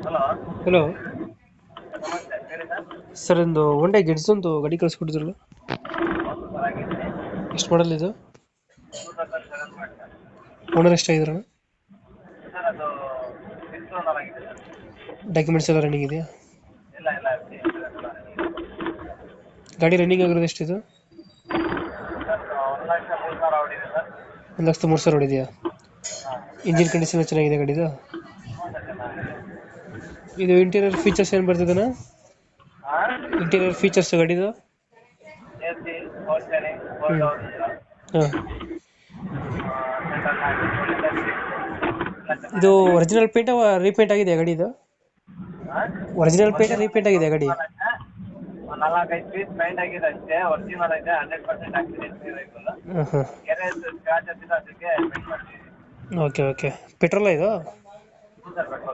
Hello. Hello ನಮಸ್ತೆ, ಹೇಳಿ sir. Sir, ಒಂದು ಒನ್ ಡೇ ಗೆಟ್ಸ್ ಒಂದು ಗಾಡಿ ಕಳಿಸ್ಕೊಟ್ಟಿದ್ರಲ್ಲ, ಹೌದು ಸರ್, ಆಗಿದೆ. ಎಷ್ಟು ಮಾಡಲ್ ಇದು? 2007 ಮಾಡಿ ಸರ್. ಓನರ್ ಎಷ್ಟಾಗಿದ್ರಣ? ಸರ್ ಅದು ಸಿಕ್ಸ್ ಓನರ್ ಆಗಿದೆ ಸರ್. ಡಾಕ್ಯುಮೆಂಟ್ಸ್ ಎಲ್ಲ ರನ್ನಿಂಗ್ ಇದೆಯಾ? ಇಲ್ಲ ಇಲ್ಲ ಇಲ್ಲ. ಗಾಡಿ ರನ್ನಿಂಗ್ ಆಗಿರೋದು ಎಷ್ಟಿದು? Sir 1,03,000 ಹೊಡಿದೆ sir. 1,03,000 ಹೊಡಿದೆಯಾ? ಹಾಂ. ಇಂಜಿನ್ ಕಂಡೀಷನ್ ಚೆನ್ನಾಗಿದೆ ಗಾಡಿದು? ಹ್ಞೂ ಸರ್, ಚೆನ್ನಾಗಿದೆ. ಇದು ಇಂಟೀರಿಯರ್ ಫೀಚರ್ಸ್ ಏನು ಬರ್ತದಣ್ಣ? ಹಾಂ. ಇಂಟೀರಿಯರ್ ಫೀಚರ್ಸ್ ಗಾಡಿದು? A C, four steering, four ಹ್ಞೂ. ಡೋರ್, ಹಾಂ. ಸೆಂಟ್ರಲ್ ಲಾಕ್, ಇದು ಒರಿಜಿನಲ್ ಪೇಂಟ್ ರೀಪೇಂಟ್ ಆಗಿದೆ ಗಾಡಿ ಇದು? ಒರಿಜಿನಲ್ ಪೇಂಟ್ ರೀಪೇಂಟ್ ಆಗಿದೆ ಗಾಡಿ? ಒಂದು 4-5 ಪೀಸ್ ಪೇಂಟ್ ಆಗಿದೆ ಅಷ್ಟೇ. ಒರಿಜಿನಲ್ ಐತೆ, 100% ಆಕ್ಸಿಡೆಂಟ್ ವೆಹಿಕಲ್. ಹಾಂ ಹಾಂ. ಕೆರೆ ಸ್ಕ್ರಾಚಸ್ ಇದೆ, ಅದಕ್ಕೆ ಪೇಂಟ್ ಮಾಡ್ತೀವಿ. Okay okay. ಪೆಟ್ರೋಲ ಇದು? ಹ್ಞೂ ಸರ್, ಪೆಟ್ರೋಲ್.